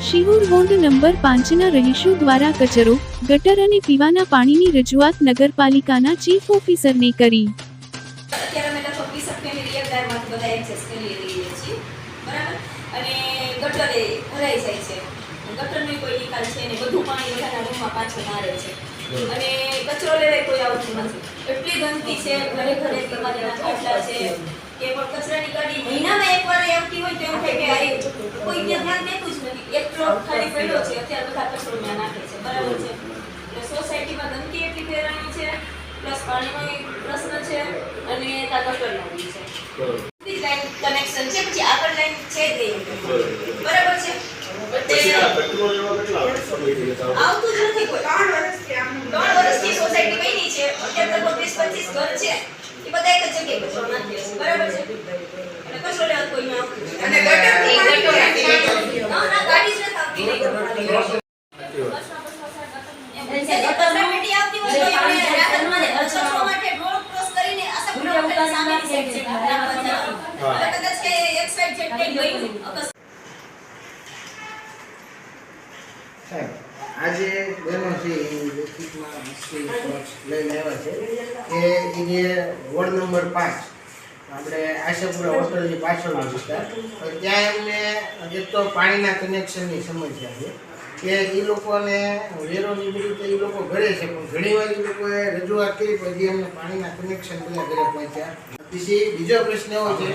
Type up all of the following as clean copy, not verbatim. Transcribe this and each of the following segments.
Sihor ward number 5ના રહીશો દ્વારા કચરો, ગટર અને પીવાના પાણીની રજૂઆત નગરપાલિકાના ચીફ ઓફિસરને કરી. અત્યારે અમે લગભગ 20 ફેમિલી એક દારમાં બધા એડજસ્ટ કરી લઈએ છીએ, બરાબર. અને ગટરે ભરાઈ જાય છે, ગટરનો કોઈ નિકાલ છે ને, બધું પાણી બધાના રૂમમાં પાછું મારે છે અને કચરો લેવાય કોઈ આવતું નથી. એટલી ગંદકી છે, ઘરે ઘરે પીવાના ખાટલા છે કે પણ કચરાની ગાડી મહિનામાં એકવાર આવતી હોય તો એમ થાય કે કોઈ ત્યાં ધ્યાન દેતું જ નથી. એક ટ્રક ખાલી પડ્યો છે, અત્યારે બધા કચરો ત્યાં નાખે છે, બરાબર છે. એટલે સોસાયટીમાં ગંદકી એટલી ફેરાણી છે, પ્લસ પાણીનો પ્રશ્ન છે અને ત્યાં ગટરનો બી છે. લાઈન કનેક્શન છે, પછી આગળ લાઈન છે જ નહીં, બરાબર છે. આવતું જ નથી કોઈ. 3 વર્ષથી સોસાયટી બની છે, અત્યારે તો 20-25 ઘર છે, એ બધા એક જ જગ્યાએ કચરો નાખે છે, બરાબર છે. અને કચરો લેવા કોઈ ના આવતું અને ગટર ના ગાડી જ નથી આવતી. કચરાપેટી આવતી હોય તો આપણે રાહતમાં કચરો માટે રોડ ક્રોસ કરીને આસાપુરા સામેની સાઈડ છે, કદાચ કે એક સાઈડ છે કે ગયું આજે બહેનો છે એ લેખિતમાં લઈને આવ્યા છે કે એ વોર્ડ નંબર 5 આપણે આશાપુરા હોટલની પાછળનો વિસ્તાર, ત્યાં એમને એક તો પાણીના કનેક્શનની સમસ્યા છે કે એ લોકોને વેરોની રીતે એ લોકો ઘરે છે, પણ ઘણી વાર એ લોકોએ રજૂઆત કરી પછી એમને પાણીના કનેક્શન બધા ઘરે પહોંચ્યા. પછી બીજો પ્રશ્ન એવો છે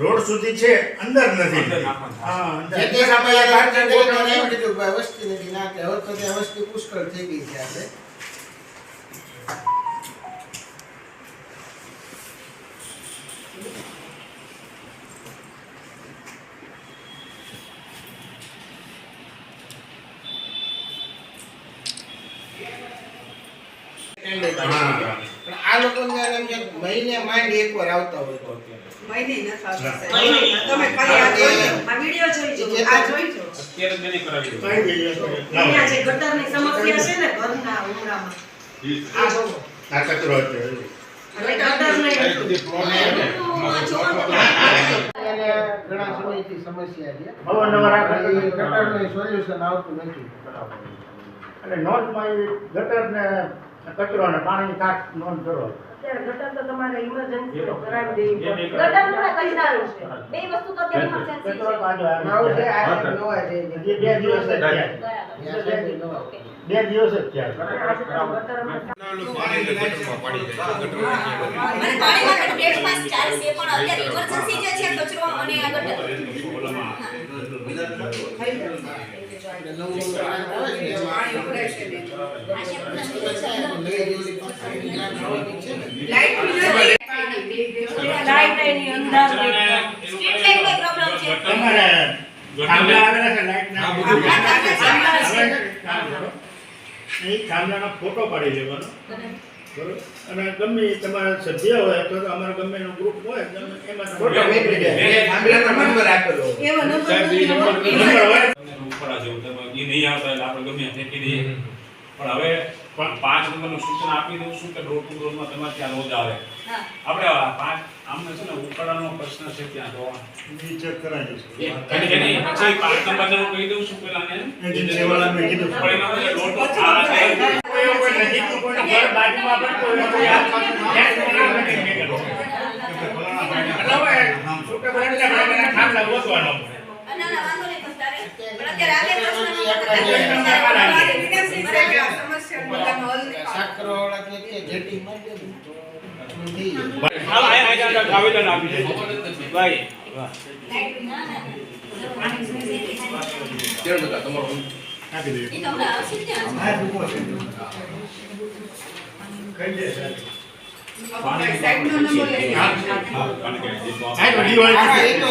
રોડ સુધી છે, અંદર નથી. વસ્તી નથી નાખે, હવે તો ત્યાં વસ્તી પુષ્કળ થઈ ગઈ છે. આપણે આ લોકો મહિને માંડ એકવાર આવતા હોય તો મહિને ન થશે. તમે ખાલી આ વિડિયો જોઈજો, આ જોઈજો. અત્યારે જ નહીં કરાવી દો. અહીંયા જે ગટરની સમસ્યા છે ને ઘરના ઉમરામાં, આ જો આ કચરો છે. ઘણા સમયથી સમસ્યા છે, અવારનવાર આ ગટરનું સોલ્યુશન આવતું નથી. એટલે નોંધમાં ગટરને કચરો અને પાણીની ટાંક નોંધ કરો. અત્યારે ગટર તો તમારે ઇમરજન્સી કરાવી દેવી પડે. ગટરનું ને કચરાનું છે, બે વસ્તુ તો અત્યારે ઇમરજન્સી કચરો છે. તો આજે નવું છે, આ નવા છે. બે દિવસ જ થયા. ઓકે. 2 દિવસ જ થયા. આજે તો ગટરમાં અને પાણી માટે પ્લેટમાં ચાલશે, પણ અત્યારે ઇમરજન્સી જે છે કચરો અને આ ગટર. લાઈટ એની અંદર સ્ટ્રીટ લાઈટનો પ્રોબ્લેમ છે. તમારે થાંભલા આવેલા છે લાઈટના. એ થાંભલાનો ફોટો પાડી લેવાનો, બરોબર? અને ગમે તમારા સભ્ય હોય અથવા તો અમારા ગમે એનો ગ્રુપ હોય એમાં ફોટો મેળવી દે. થાંભલાનો નંબર આપેલો હોય. એવો નંબર હોય. ઉપરા જેવું તમે એ નહીં આવતા એટલે આપણે ગમે ફેંકી દઈએ. પણ હવે 5 નંબરનું સૂચના આપી દઉં છું કે ડોર ટુ ડોરમાં તમારે ત્યાં રોજ આવે. હા. આપણે 5 આમને છે ને ઉકળાનો પ્રશ્ન છે ત્યાં તો ચેક કરાવી છે. એની પછી 5 નંબરનું કહી દઉં છું પેલા ને એજન્સી વાળાને કીધું. પણ એમાં ડોર ટુ આ કોઈ નજીકનું કોઈનું ઘર બાજુમાં પણ કોઈનો કોઈ આ એટલે હવે છૂટા પડીને થાંભલા ગોતવાનો. ના ના વાંધો નહીં તારે, પણ અત્યારે આ બે પ્રશ્નનો સાકરવાળા કે જેટી માટે થઈ આવેદન આપી દે ભાઈ. વાહ. આપી દઈએ. એ તમને આવશે ત્યાં જ. આ રૂપો છે. કઈ દે સાહેબ. સાઈડનો નંબર લઈ હા, કારણ કે આ તો દિવાળી આ એ તો